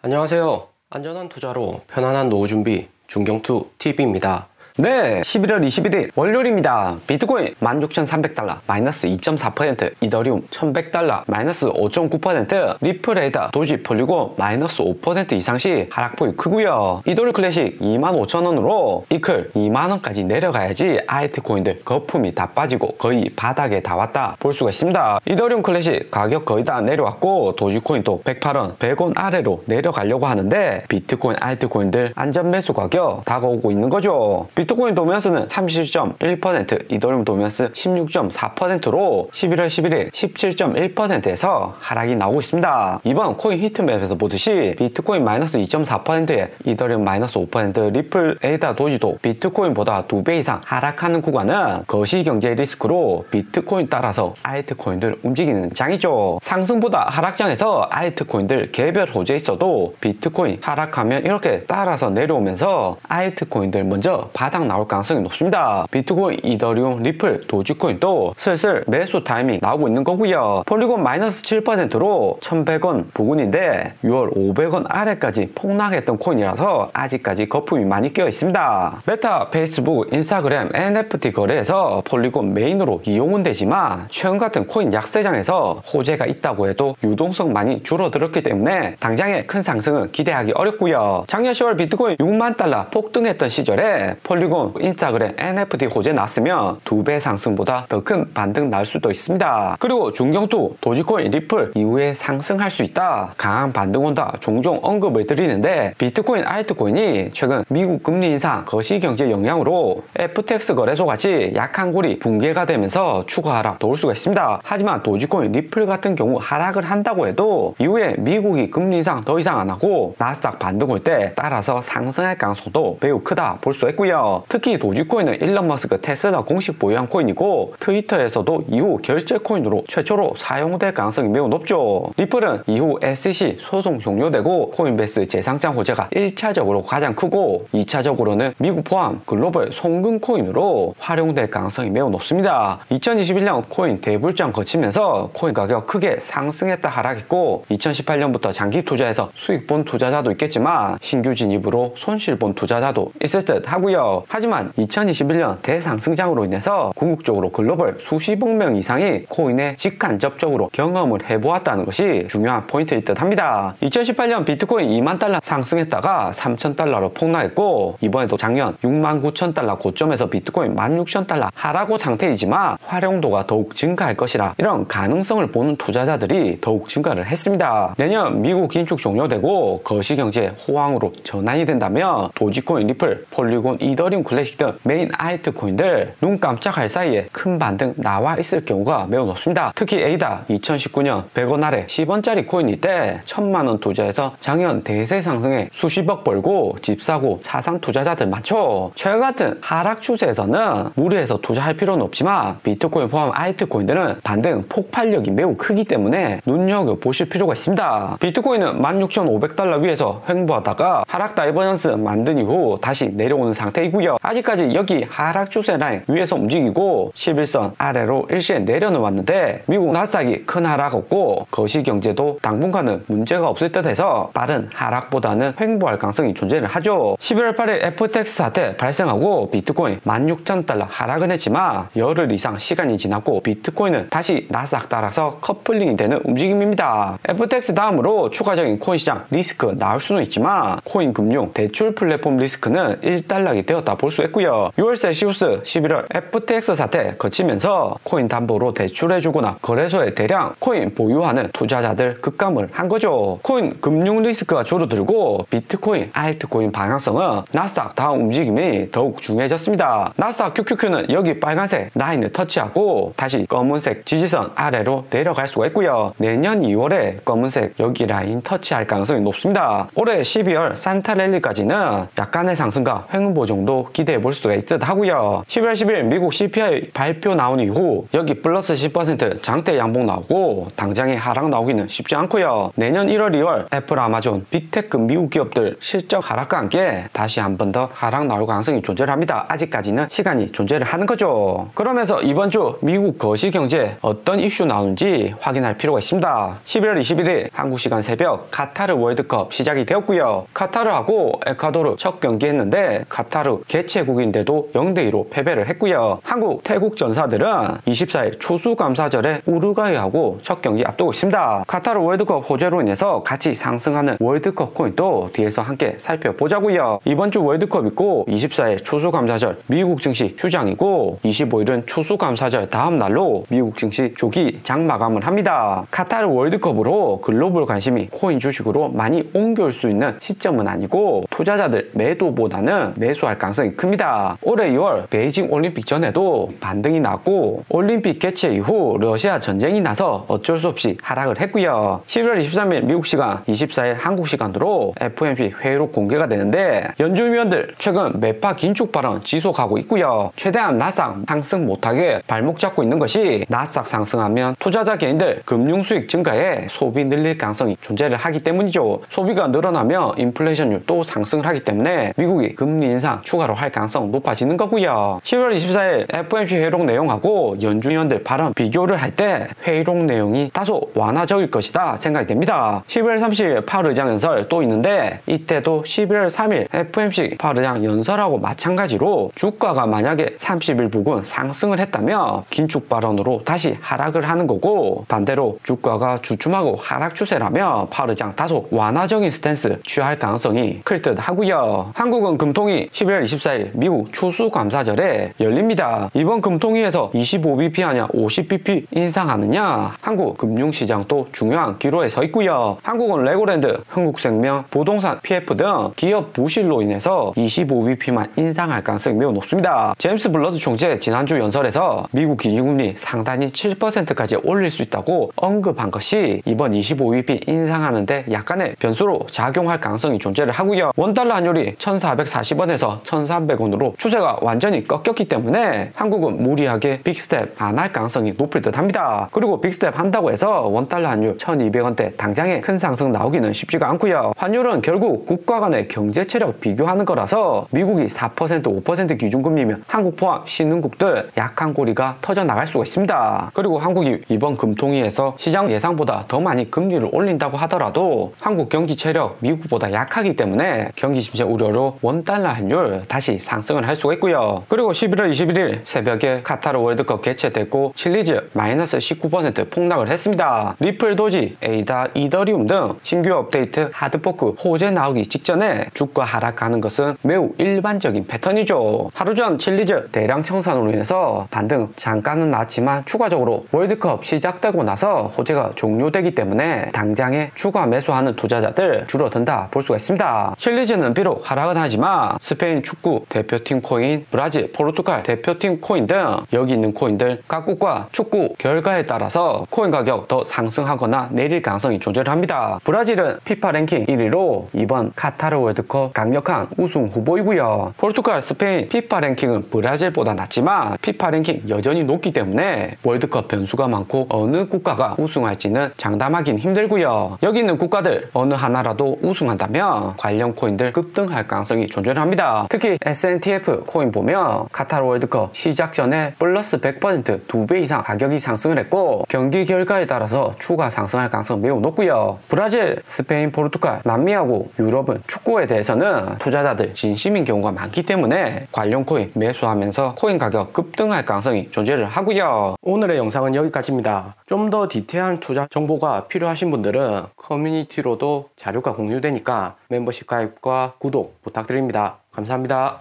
안녕하세요. 안전한 투자로 편안한 노후 준비 중경투 TV입니다. 네, 11월 21일 월요일입니다. 비트코인 16,300달러 마이너스 2.4%, 이더리움 1,100달러 마이너스 5.9%, 리플 에이다, 도지, 폴리곤 마이너스 5% 이상씩 하락폭이 크고요. 이더리움 클래식 25,000원으로 이클 2만원까지 내려가야지 알트코인들 거품이 다 빠지고 거의 바닥에 다 왔다 볼 수가 있습니다. 이더리움 클래식 가격 거의 다 내려왔고 도지코인도 108원, 100원 아래로 내려가려고 하는데 비트코인, 알트코인들 안전 매수 가격 다가오고 있는 거죠. 비트코인 도미넌스는 37.1%, 이더리움 도미넌스 16.4%로 11월 11일 17.1%에서 하락이 나오고 있습니다. 이번 코인 히트맵에서 보듯이 비트코인 마이너스 2.4%에 이더리움 마이너스 5%, 리플, 에이다, 도지도 비트코인보다 2배 이상 하락하는 구간은 거시경제 리스크로 비트코인 따라서 알트코인들 움직이는 장이죠. 상승보다 하락장에서 알트코인들 개별 호재에 있어도 비트코인 하락하면 이렇게 따라서 내려오면서 알트코인들 먼저 바닥 나올 가능성이 높습니다. 비트코인, 이더리움, 리플, 도지코인도 슬슬 매수 타이밍 나오고 있는 거고요. 폴리곤 마이너스 7%로 1,100원 부근인데 6월 500원 아래까지 폭락했던 코인이라서 아직까지 거품이 많이 끼어 있습니다. 메타, 페이스북, 인스타그램, NFT 거래에서 폴리곤 메인으로 이용은 되지만 최근 같은 코인 약세장에서 호재가 있다고 해도 유동성 많이 줄어들었기 때문에 당장의 큰 상승은 기대하기 어렵고요. 작년 10월 비트코인 6만 달러 폭등했던 시절에 폴리곤, 인스타그램, NFT 호재 났으면 2배 상승보다 더 큰 반등 날 수도 있습니다. 그리고 중경투, 도지코인, 리플 이후에 상승할 수 있다, 강한 반등 온다 종종 언급을 드리는데 비트코인, 알트코인이 최근 미국 금리 인상, 거시경제 영향으로 FTX 거래소 같이 약한 골이 붕괴가 되면서 추가 하락 나올 수가 있습니다. 하지만 도지코인, 리플 같은 경우 하락을 한다고 해도 이후에 미국이 금리 인상 더 이상 안 하고 나스닥 반등 올 때 따라서 상승할 가능성도 매우 크다 볼 수 있고요. 특히 도지코인은 일론 머스크 테슬라 공식 보유한 코인이고 트위터에서도 이후 결제 코인으로 최초로 사용될 가능성이 매우 높죠. 리플은 이후 SEC 소송 종료되고 코인베이스 재상장 호재가 1차적으로 가장 크고 2차적으로는 미국 포함 글로벌 송금 코인으로 활용될 가능성이 매우 높습니다. 2021년 코인 대불장 거치면서 코인 가격 크게 상승했다 하락했고 2018년부터 장기 투자에서 수익 본 투자자도 있겠지만 신규 진입으로 손실 본 투자자도 있을 듯 하고요. 하지만 2021년 대상승장으로 인해서 궁극적으로 글로벌 수십억 명 이상이 코인에 직간접적으로 경험을 해보았다는 것이 중요한 포인트일 듯 합니다. 2018년 비트코인 2만 달러 상승했다가 3천 달러로 폭락했고 이번에도 작년 6만 9천 달러 고점에서 비트코인 16,000달러 하락고 상태이지만 활용도가 더욱 증가할 것이라 이런 가능성을 보는 투자자들이 더욱 증가를 했습니다. 내년 미국 긴축 종료되고 거시경제 호황으로 전환이 된다면 도지코인, 리플, 폴리곤, 이더리움 클래식 등 메인 알트코인들 눈 깜짝할 사이에 큰 반등 나와 있을 경우가 매우 높습니다. 특히 에이다 2019년 100원 아래 10원짜리 코인일 때 1,000만원 투자해서 작년 대세 상승에 수십억 벌고 집 사고 자산 투자자들 많죠. 최근 같은 하락 추세에서는 무리해서 투자할 필요는 없지만 비트코인 포함 알트코인들은 반등 폭발력이 매우 크기 때문에 눈여겨보실 필요가 있습니다. 비트코인은 16,500달러 위에서 횡보하다가 하락 다이버전스 만든 이후 다시 내려오는 상태이고요. 아직까지 여기 하락 추세 라인 위에서 움직이고 11선 아래로 일시에 내려놓았는데 미국 나스닥이 큰 하락 없고 거시경제도 당분간은 문제가 없을 듯해서 빠른 하락보다는 횡보할 가능성이 존재를 하죠. 11월 8일 FTX 사태 발생하고 비트코인 16,000달러 하락은 했지만 열흘 이상 시간이 지났고 비트코인은 다시 나스닥 따라서 커플링이 되는 움직임입니다. FTX 다음으로 추가적인 코인 시장 리스크 나올 수는 있지만 코인 금융 대출 플랫폼 리스크는 일단락이 되었다 볼 수 있고요. 6월 셀시우스 11월 FTX 사태 거치면서 코인 담보로 대출해주거나 거래소에 대량 코인 보유하는 투자자들 급감을 한 거죠. 코인 금융 리스크가 줄어들고 비트코인, 알트코인 방향성은 나스닥 다음 움직임이 더욱 중요해졌습니다. 나스닥 QQQ는 여기 빨간색 라인을 터치하고 다시 검은색 지지선 아래로 내려갈 수가 있고요. 내년 2월에 검은색 여기 라인 터치할 가능성이 높습니다. 올해 12월 산타랠리까지는 약간의 상승과 횡보 정도 상승도 기대해 볼 수가 있듯 하고요. 11월 10일 미국 CPI 발표 나온 이후 여기 플러스 10% 장대 양봉 나오고 당장에 하락 나오기는 쉽지 않고요. 내년 1월, 2월 애플, 아마존, 빅테크 미국 기업들 실적 하락과 함께 다시 한 번 더 하락 나올 가능성이 존재를 합니다. 아직까지는 시간이 존재를 하는 거죠. 그러면서 이번 주 미국 거시 경제 어떤 이슈 나오는지 확인할 필요가 있습니다. 11월 21일 한국 시간 새벽 카타르 월드컵 시작이 되었고요. 카타르하고 에콰도르 첫 경기 했는데 카타르 개최국인데도 0대2로 패배를 했고요. 한국, 태국 전사들은 24일 추수감사절에 우루과이하고 첫 경기 앞두고 있습니다. 카타르 월드컵 호재로 인해서 같이 상승하는 월드컵 코인도 뒤에서 함께 살펴보자고요. 이번 주 월드컵 있고 24일 추수감사절 미국 증시 휴장이고 25일은 추수감사절 다음 날로 미국 증시 조기 장 마감을 합니다. 카타르 월드컵으로 글로벌 관심이 코인 주식으로 많이 옮겨올 수 있는 시점은 아니고 투자자들 매도보다는 매수할 가능성이 큽니다. 올해 2월 베이징 올림픽 전에도 반등이 났고 올림픽 개최 이후 러시아 전쟁이 나서 어쩔 수 없이 하락을 했고요. 11월 23일 미국 시간 24일 한국 시간으로 FOMC 회의록 공개가 되는데 연준위원들 최근 매파 긴축 발언 지속하고 있고요. 최대한 나스닥 상승 못하게 발목 잡고 있는 것이 나스닥 상승하면 투자자 개인들 금융 수익 증가에 소비 늘릴 가능성이 존재를 하기 때문이죠. 소비가 늘어나면 인플레이션율 또 상승을 하기 때문에 미국이 금리 인상 추가로 할 가능성 높아지는 거고요. 10월 24일 FOMC 회의록 내용하고 연준위원들 발언 비교를 할 때 회의록 내용이 다소 완화적일 것이다 생각이 됩니다. 11월 30일 파월 의장 연설 또 있는데 이때도 11월 3일 FOMC 파월 의장 연설하고 마찬가지로 주가가 만약에 30일 부근 상승을 했다면 긴축 발언으로 다시 하락을 하는 거고 반대로 주가가 주춤하고 하락 추세라면 파월 의장 다소 완화적인 스탠스 취할 가능성이 클 듯 하고요. 한국은 금통위 11월 24일 미국 추수감사절에 열립니다. 이번 금통위에서 25bp 하냐 50bp 인상하느냐 한국 금융시장도 중요한 기로에 서 있고요. 한국은 레고랜드, 흥국생명, 부동산 PF 등 기업 부실로 인해서 25bp만 인상할 가능성이 매우 높습니다. 제임스 블러드 총재 지난주 연설에서 미국 기준금리 상단이 7%까지 올릴 수 있다고 언급한 것이 이번 25bp 인상하는데 약간의 변수로 작용할 가능성이 존재를 하고요. 원달러 환율이 1440원에서 1300원으로 추세가 완전히 꺾였기 때문에 한국은 무리하게 빅스텝 안 할 가능성이 높을 듯 합니다. 그리고 빅스텝 한다고 해서 원달러 환율 1200원대 당장에 큰 상승 나오기는 쉽지가 않고요. 환율은 결국 국가 간의 경제 체력 비교하는 거라서 미국이 4% 5% 기준금리면 한국 포함 신흥국들 약한 고리가 터져나갈 수가 있습니다. 그리고 한국이 이번 금통위에서 시장 예상보다 더 많이 금리를 올린다고 하더라도 한국 경기 체력 미국보다 약하기 때문에 경기 침체 우려로 원달러 환율 다시 상승을 할 수가 있고요. 그리고 11월 21일 새벽에 카타르 월드컵 개최됐고 칠리즈 마이너스 19% 폭락을 했습니다. 리플, 도지, 에이다, 이더리움 등 신규 업데이트 하드포크 호재 나오기 직전에 주가 하락하는 것은 매우 일반적인 패턴이죠. 하루 전 칠리즈 대량 청산으로 인해서 반등 잠깐은 났지만 추가적으로 월드컵 시작되고 나서 호재가 종료되기 때문에 당장에 추가 매수하는 투자자들 줄어든다 볼 수가 있습니다. 칠리즈는 비록 하락은 하지만 스페인 축구 대표팀 코인, 브라질, 포르투갈 대표팀 코인 등 여기 있는 코인들 각국과 축구 결과에 따라서 코인 가격 더 상승하거나 내릴 가능성이 존재를 합니다. 브라질은 피파 랭킹 1위로 이번 카타르 월드컵 강력한 우승 후보이고요. 포르투갈, 스페인 피파 랭킹은 브라질보다 낮지만 피파 랭킹 여전히 높기 때문에 월드컵 변수가 많고 어느 국가가 우승할지는 장담하긴 힘들고요. 여기 있는 국가들 어느 하나라도 우승한다면 관련 코인들 급등할 가능성이 존재를 합니다. 특히 SNTF 코인 보면 카타르 월드컵 시작 전에 플러스 100% 2배 이상 가격이 상승을 했고 경기 결과에 따라서 추가 상승할 가능성은 매우 높고요. 브라질, 스페인, 포르투갈, 남미하고 유럽은 축구에 대해서는 투자자들 진심인 경우가 많기 때문에 관련 코인 매수하면서 코인 가격 급등할 가능성이 존재를 하고요. 오늘의 영상은 여기까지입니다. 좀 더 디테일한 투자 정보가 필요하신 분들은 커뮤니티로도 자료가 공유되니까 멤버십 가입과 구독 부탁드립니다. 감사합니다.